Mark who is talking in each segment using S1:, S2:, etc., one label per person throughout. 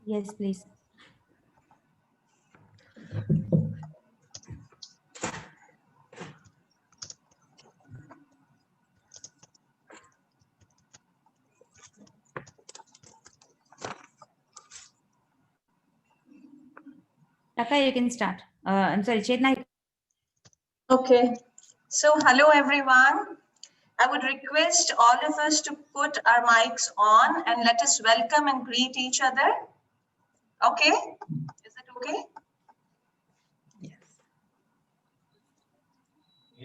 S1: Yes, please. Taka, you can start. I'm sorry, Chetna.
S2: Okay. So, hello everyone. I would request all of us to put our mics on and let us welcome and greet each other. Okay? Is it okay?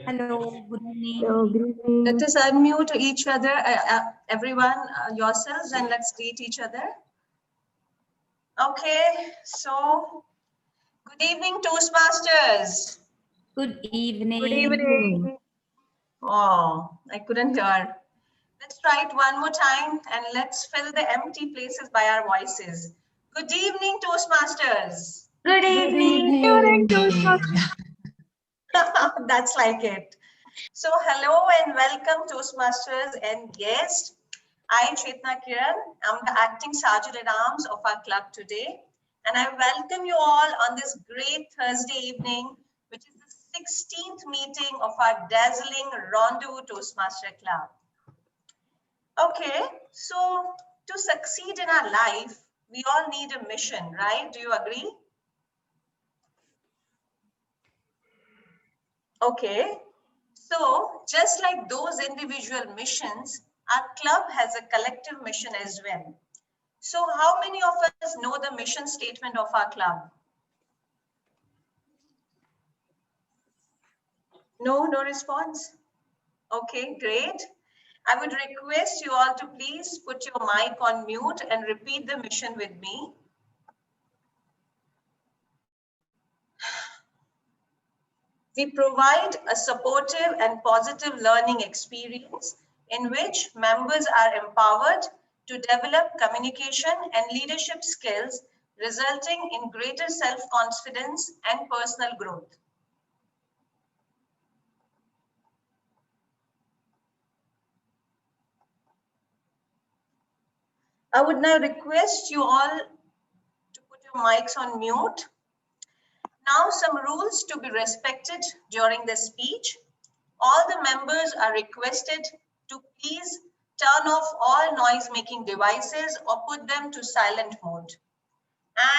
S1: Hello, good evening.
S3: Hello, good evening.
S2: Let us unmute each other, everyone, yourselves, and let's greet each other. Okay. So, good evening, Toastmasters.
S1: Good evening.
S3: Good evening.
S2: Oh, I couldn't hear. Let's try it one more time and let's fill the empty places by our voices. Good evening, Toastmasters.
S1: Good
S3: Good
S1: evening.
S3: evening.
S2: That's like it. So hello and welcome Toastmasters and guests. I, Chetna Kiran, am the acting Sergeant at Arms of our club today. And I welcome you all on this great Thursday evening, which is the 16th meeting of our dazzling Rendezvous Toastmaster Club. Okay, so to succeed in our life, we all need a mission, right? Do you agree? Okay, so just like those individual missions, our club has a collective mission as well. So how many of us know the mission statement of our club? No response? Okay, great. I would request you all to please put your mic on mute and repeat the mission with me. We provide a supportive and positive learning experience in which members are empowered to develop communication and leadership skills, resulting in greater self-confidence and personal growth. I would now request you all to put your mics on mute. Now, some rules to be respected during the speech. All the members are requested to please turn off all noise-making devices or put them to silent mode.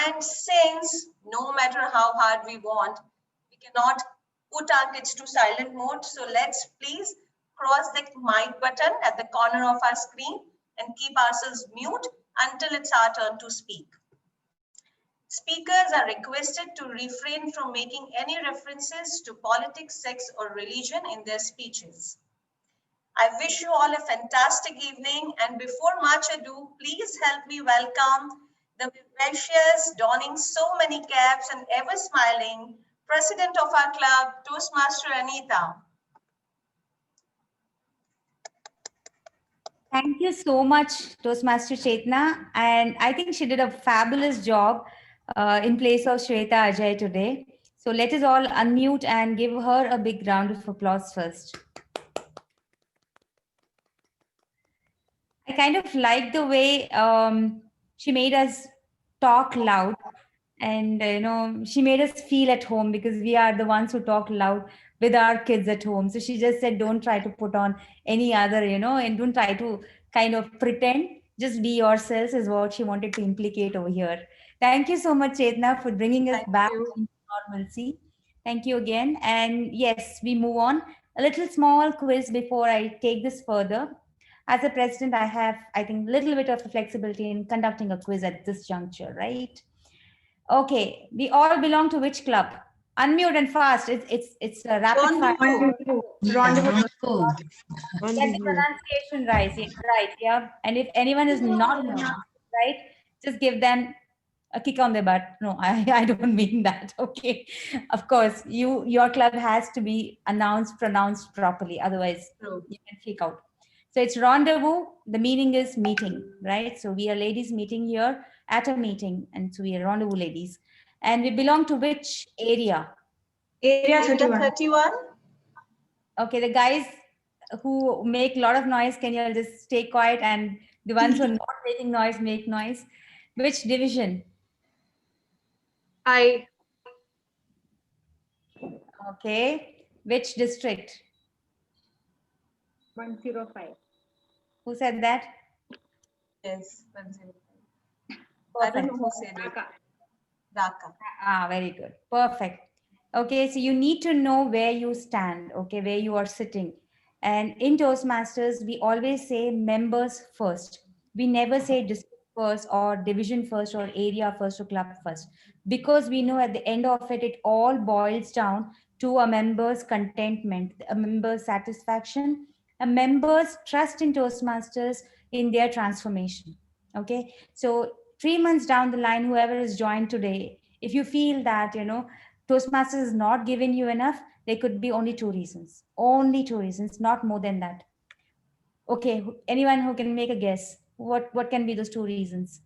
S2: And since no matter how hard we want, we cannot put our kids to silent mode, so let's please cross the mic button at the corner of our screen and keep ourselves mute until it's our turn to speak. Speakers are requested to refrain from making any references to politics, sex, or religion in their speeches. I wish you all a fantastic evening, and before much ado, please help me welcome the vivacious, donning so many caps and ever smiling president of our club, Toastmaster Anita.
S1: Thank you so much, Toastmaster Chetna. And I think she did a fabulous job in place of Shweta Ajay today. So let us all unmute and give her a big round of applause first. I kind of like the way she made us talk loud, and she made us feel at home because we are the ones who talk loud with our kids at home. So she just said, don't try to put on any other, and don't try to kind of pretend. Just be yourselves is what she wanted to implicate over here. Thank you so much, Chetna, for bringing us
S2: Thank
S1: back
S2: you.
S1: into normalcy. Thank you again. And yes, we move on. A little small quiz before I take this further. As a president, I have, I think, a little bit of flexibility in conducting a quiz at this juncture, right? Okay, we all belong to which club? Unmute and fast. It's a rapid fire.
S3: Rendezvous.
S4: Rendezvous.
S1: Get the pronunciation right. Right, yeah. And if anyone is not right, just give them a kick on the butt. No, I don't mean that. Okay. Of course, your club has to be pronounced properly. Otherwise, you can kick out. So it's rendezvous. The meaning is meeting, right? So we are ladies meeting here at a meeting. And so we are rendezvous ladies. And we belong to which area?
S2: Area 31.
S1: Okay, the guys who make a lot of noise, can you all just stay quiet? And the ones who are not making noise, make noise. Which division?
S3: I.
S1: Okay. Which district?
S3: 105.
S1: Who said that?
S2: Yes, 105. I don't know who said it.
S3: Dhaka.
S2: Dhaka.
S1: Ah, very good. Perfect. Okay, so you need to know where you stand, okay, where you are sitting. And in Toastmasters, we always say members first. We never say district first or division first or area first or club first. Because we know at the end of it, it all boils down to a member's contentment, a member's satisfaction, a member's trust in Toastmasters in their transformation. Okay, so 3 months down the line, whoever is joined today, if you feel that, Toastmasters is not giving you enough, there could be only two reasons, not more than that. Okay, anyone who can make a guess, what can be those two reasons?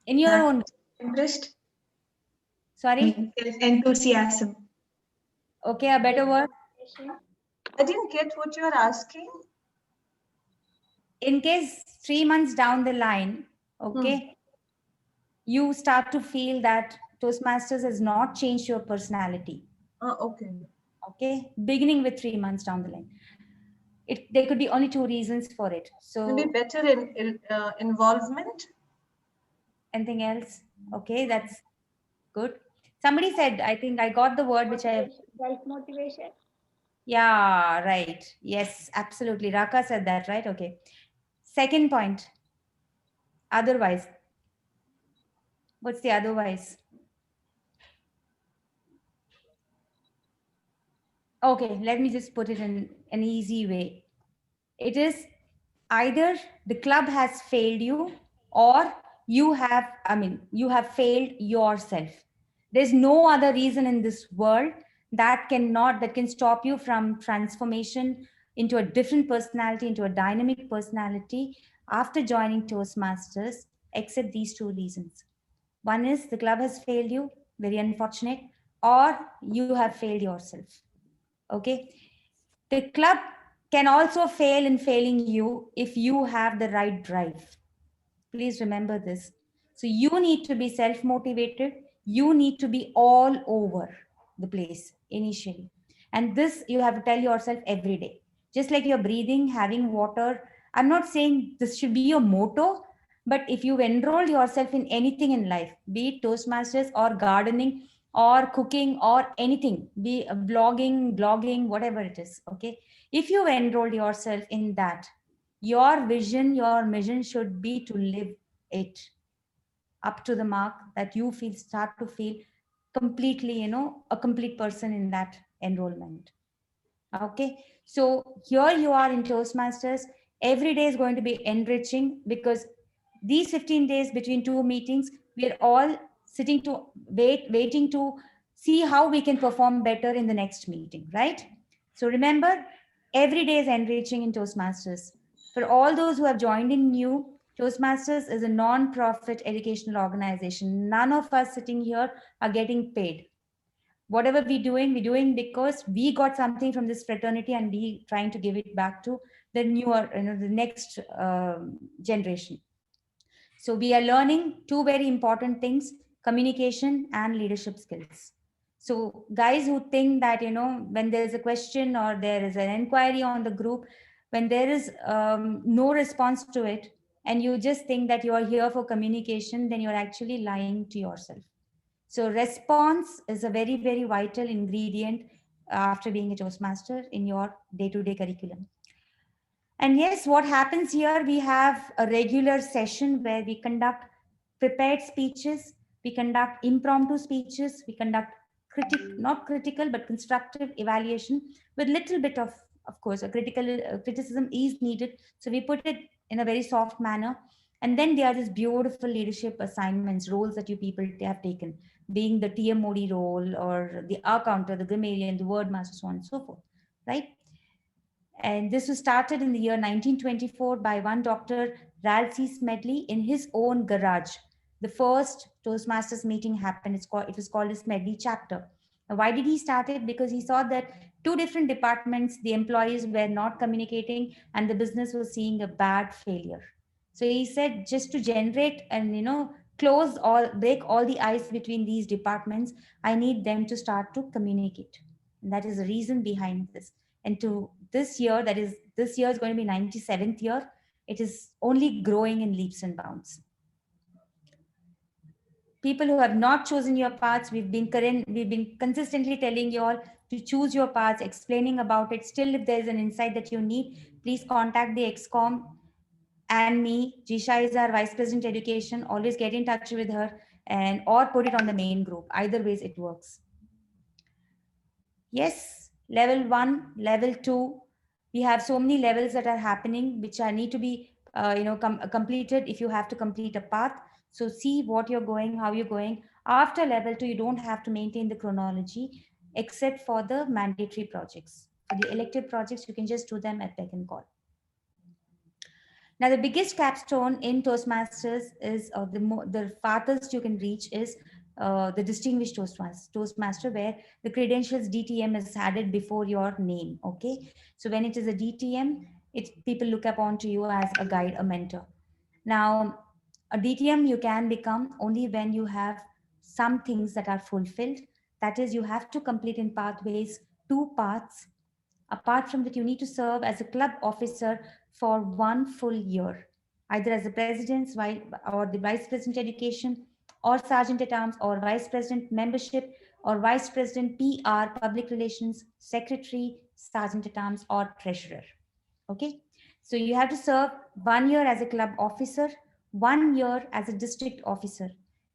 S1: In your
S4: Lack
S1: own,
S4: of interest
S1: sorry,
S4: and enthusiasm.
S1: okay, a better word.
S2: I didn't get what you are asking.
S1: In case 3 months down the line, okay, you start to feel that Toastmasters has not changed your personality.
S2: Okay.
S1: Okay, beginning with 3 months down the line. There could be only two reasons for it. So
S2: Maybe better involvement.
S1: anything else? Okay, that's good. Somebody said, I think I got the word which I,
S3: Self-motivation.
S1: yeah, right. Yes, absolutely. Raka said that, right? Okay. Second point, otherwise. What's the otherwise? Okay, let me just put it in an easy way. It is either the club has failed you or you have failed yourself. There's no other reason in this world that can stop you from transformation into a different personality, into a dynamic personality after joining Toastmasters, except these two reasons. One is the club has failed you, very unfortunate, or you have failed yourself. Okay, the club can also fail in failing you if you have the right drive. Please remember this. So you need to be self motivated. You need to be all over the place initially. And this you have to tell yourself every day. Just like you're breathing, having water. I'm not saying this should be your motto, but if you've enrolled yourself in anything in life, be it Toastmasters or gardening or cooking or anything, be blogging, whatever it is, okay? If you've enrolled yourself in that, your vision, your mission should be to live it up to the mark that you start to feel completely, a complete person in that enrollment. Okay, so here you are in Toastmasters. Every day is going to be enriching because these 15 days between two meetings, we are all sitting to waiting to see how we can perform better in the next meeting, right? So remember, every day is enriching in Toastmasters. For all those who have joined in new, Toastmasters is a non-profit educational organization. None of us sitting here are getting paid. Whatever we're doing because we got something from this fraternity and we trying to give it back to the newer, the next generation. So we are learning two very important things: communication and leadership skills. So guys who think that, when there's a question or there is an inquiry on the group, when there is no response to it, and you just think that you are here for communication, then you're actually lying to yourself. So response is a very, very vital ingredient after being a Toastmaster in your day-to-day curriculum. And yes, what happens here, we have a regular session where we conduct prepared speeches, we conduct impromptu speeches, we conduct not critical, but constructive evaluation with little bit of course, a criticism is needed. So we put it in a very soft manner. And then there are these beautiful leadership assignments, roles that you people have taken, being the TM Modi role or the R counter, the grammarian, the word master, so on and so forth, right? And this was started in the year 1924 by one Dr. Ralph C. Smedley in his own garage. The first Toastmasters meeting happened. It was called a Smedley chapter. Now, why did he start it? Because he saw that two different departments, the employees were not communicating and the business was seeing a bad failure. So he said, just to generate and, break all the ice between these departments, I need them to start to communicate. And that is the reason behind this. And to this year, this year is going to be 97th year. It is only growing in leaps and bounds. People who have not chosen your paths, we've been consistently telling you all to choose your paths, explaining about it. Still, if there's an insight that you need, please contact the ExCom and me. Jisha is our Vice President Education. Always get in touch with her and or put it on the main group. Either ways, it works. Yes, level 1, level 2. We have so many levels that are happening, which are need to be completed if you have to complete a path. So see what you're going, how you're going. After level 2, you don't have to maintain the chronology except for the mandatory projects. For the elective projects, you can just do them at beck and call. Now, the biggest capstone in Toastmasters is the farthest you can reach is the distinguished Toastmaster, where the credentials DTM is added before your name. Okay, so when it is a DTM, people look upon to you as a guide, a mentor. Now, a DTM you can become only when you have some things that are fulfilled. That is, you have to complete in pathways 2 paths. Apart from that, you need to serve as a club officer for 1 full year, either as the president's or the vice president education, or sergeant at arms, or vice president membership, or vice president PR, public relations, secretary, sergeant at arms, or treasurer. Okay, so you have to serve 1 year as a club officer, 1 year as a district officer.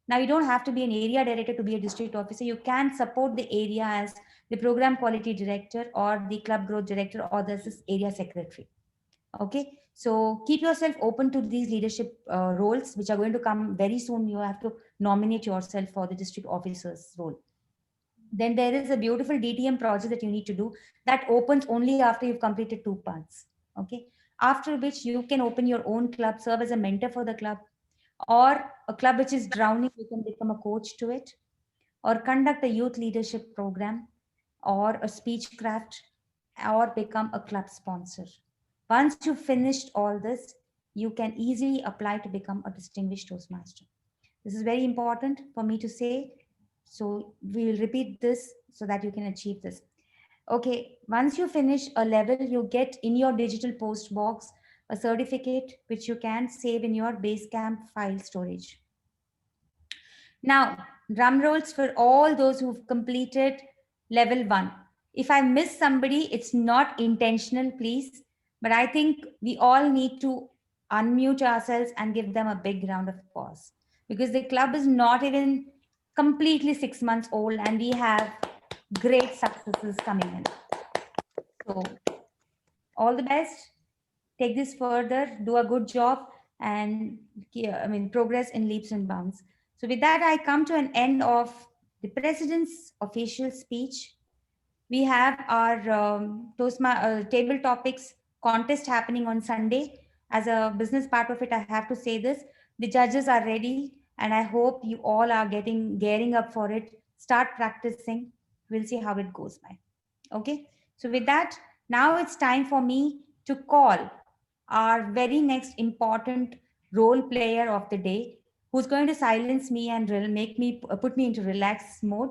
S1: Now, you don't have to be an area director to be a district officer. You can support the area as the program quality director or the club growth director or the area secretary. Okay, so keep yourself open to these leadership roles, which are going to come very soon. You have to nominate yourself for the district officer's role. Then there is a beautiful DTM project that you need to do that opens only after you've completed 2 parts. Okay, after which you can open your own club, serve as a mentor for the club, or a club which is drowning, you can become a coach to it, or conduct a youth leadership program, or a speech craft, or become a club sponsor. Once you've finished all this, you can easily apply to become a distinguished Toastmaster. This is very important for me to say. So we will repeat this so that you can achieve this. Okay, once you finish a level, you get in your digital post box a certificate which you can save in your Basecamp file storage. Now, drum rolls for all those who've completed level 1. If I miss somebody, it's not intentional, please. But I think we all need to unmute ourselves and give them a big round of applause, because the club is not even completely 6 months old and we have great successes coming in. So all the best. Take this further, do a good job, and progress in leaps and bounds. So with that, I come to an end of the president's official speech. We have our table topics contest happening on Sunday. As a business part of it, I have to say this: the judges are ready, and I hope you all are gearing up for it. Start practicing. We'll see how it goes by. Okay. So with that, now it's time for me to call our very next important role player of the day, who's going to silence me and put me into relaxed mode.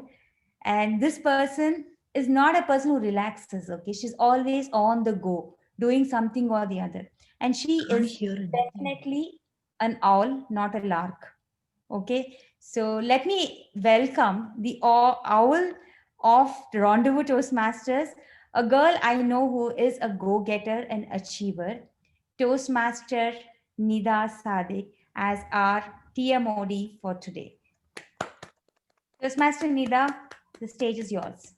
S1: And this person is not a person who relaxes. Okay, she's always on the go, doing something or the other, and she is definitely an owl, not a lark. Okay, so let me welcome the owl of the Rendezvous Toastmasters, a girl I know who is a go-getter and achiever, Toastmaster Nida Sadiq, as our TMOD for today. Toastmaster Nida, the stage is yours.